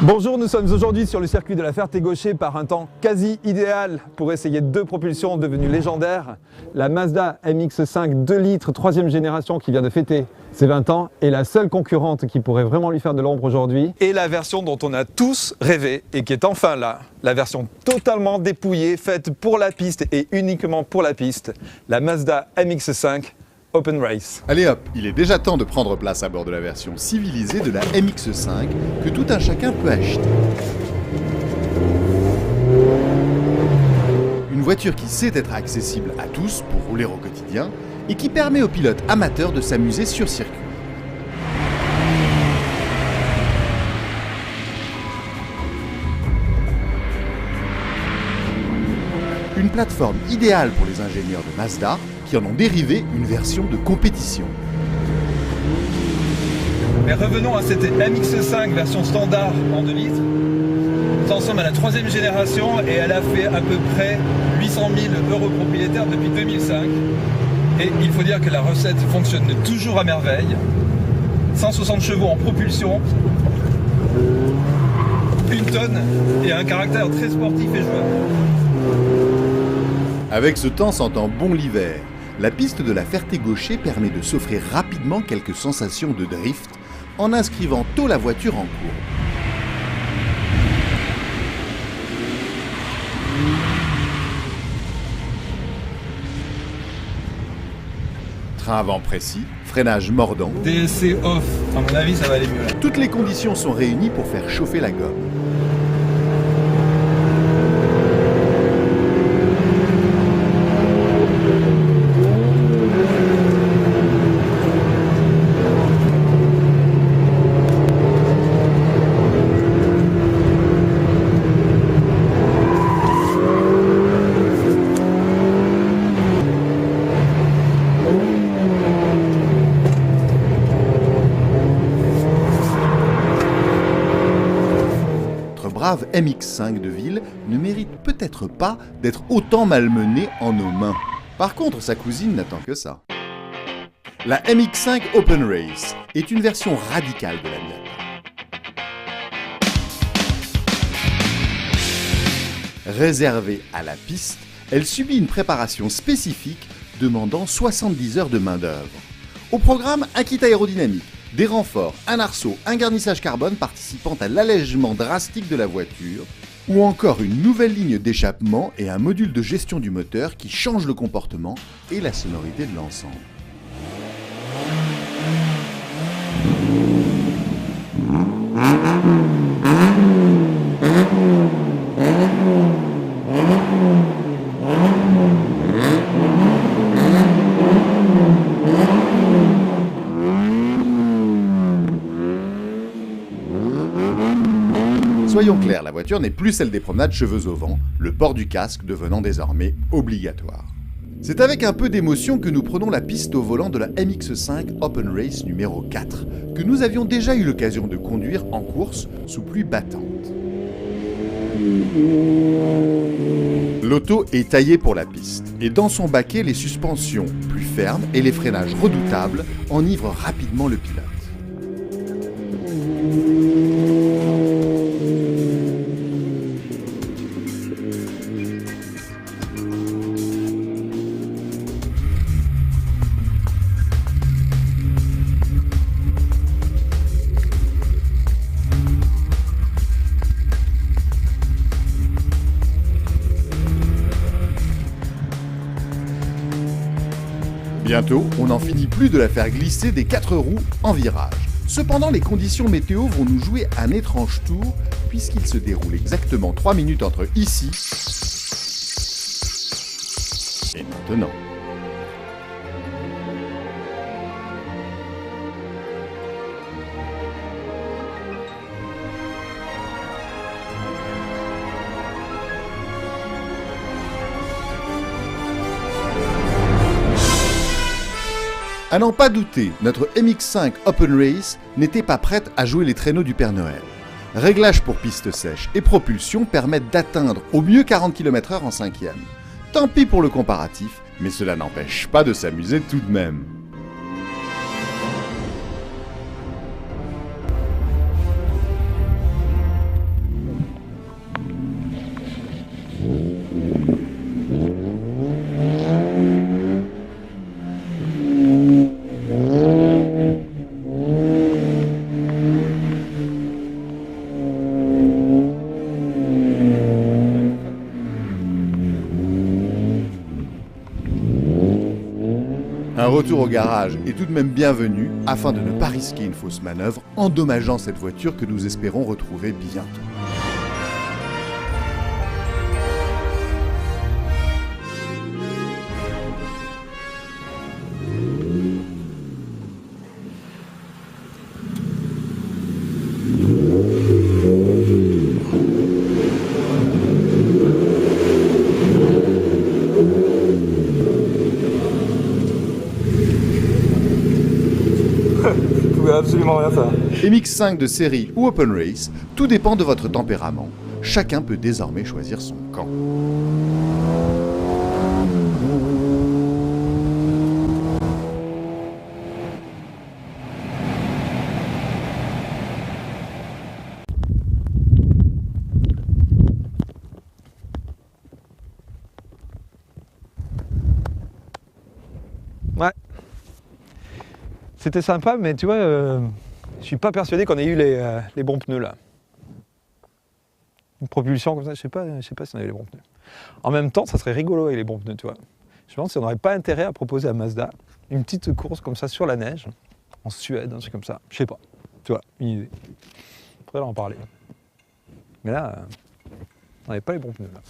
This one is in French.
Bonjour, nous sommes aujourd'hui sur le circuit de la Ferté-Gaucher par un temps quasi idéal pour essayer deux propulsions devenues légendaires. La Mazda MX-5 2 litres 3e génération qui vient de fêter ses 20 ans est la seule concurrente qui pourrait vraiment lui faire de l'ombre aujourd'hui. Et la version dont on a tous rêvé et qui est enfin là, la version totalement dépouillée, faite pour la piste et uniquement pour la piste, la Mazda MX-5 Open Race. Allez hop, il est déjà temps de prendre place à bord de la version civilisée de la MX-5 que tout un chacun peut acheter. Une voiture qui sait être accessible à tous pour rouler au quotidien et qui permet aux pilotes amateurs de s'amuser sur circuit. Une plateforme idéale pour les ingénieurs de Mazda qui en ont dérivé une version de compétition. Mais revenons à cette MX-5 version standard en 2 litres. Nous en sommes à la 3e génération et elle a fait à peu près 800 000 € propriétaires depuis 2005. Et il faut dire que la recette fonctionne toujours à merveille. 160 chevaux en propulsion, 1 tonne et un caractère très sportif et jouable. Avec ce temps sentant bon l'hiver, la piste de la Ferté-Gaucher permet de s'offrir rapidement quelques sensations de drift en inscrivant tôt la voiture en courbe. Train avant précis, freinage mordant. DSC off, à mon avis ça va aller mieux là. Toutes les conditions sont réunies pour faire chauffer la gomme. Brave MX-5 de ville ne mérite peut-être pas d'être autant malmené en nos mains. Par contre, sa cousine n'attend que ça. La MX-5 Open Race est une version radicale de la mienne. Réservée à la piste, elle subit une préparation spécifique demandant 70 heures de main-d'œuvre. Au programme, un kit aérodynamique, des renforts, un arceau, un garnissage carbone participant à l'allègement drastique de la voiture, ou encore une nouvelle ligne d'échappement et un module de gestion du moteur qui change le comportement et la sonorité de l'ensemble. Soyons clairs, la voiture n'est plus celle des promenades cheveux au vent, le port du casque devenant désormais obligatoire. C'est avec un peu d'émotion que nous prenons la piste au volant de la MX-5 Open Race numéro 4, que nous avions déjà eu l'occasion de conduire en course sous pluie battante. L'auto est taillée pour la piste, et dans son baquet, les suspensions plus fermes et les freinages redoutables enivrent rapidement le pilote. Bientôt, on n'en finit plus de la faire glisser des 4 roues en virage. Cependant, les conditions météo vont nous jouer un étrange tour, puisqu'il se déroule exactement 3 minutes entre ici et maintenant. À n'en pas douter, notre MX-5 Open Race n'était pas prête à jouer les traîneaux du Père Noël. Réglages pour piste sèche et propulsion permettent d'atteindre au mieux 40 km/h en 5e. Tant pis pour le comparatif, mais cela n'empêche pas de s'amuser tout de même. Un retour au garage est tout de même bienvenu afin de ne pas risquer une fausse manœuvre endommageant cette voiture que nous espérons retrouver bientôt. Absolument rien ça. MX5 de série ou Open Race, tout dépend de votre tempérament. Chacun peut désormais choisir son camp. Ouais. C'était sympa, mais tu vois, je suis pas persuadé qu'on ait eu les bons pneus là. Une propulsion comme ça, je sais pas si on avait les bons pneus. En même temps, ça serait rigolo avec les bons pneus, tu vois. Je me demande si on n'aurait pas intérêt à proposer à Mazda une petite course comme ça sur la neige, en Suède, un truc comme ça. Je sais pas, tu vois, une idée. Faudrait en parler. Mais là, on n'avait pas les bons pneus là.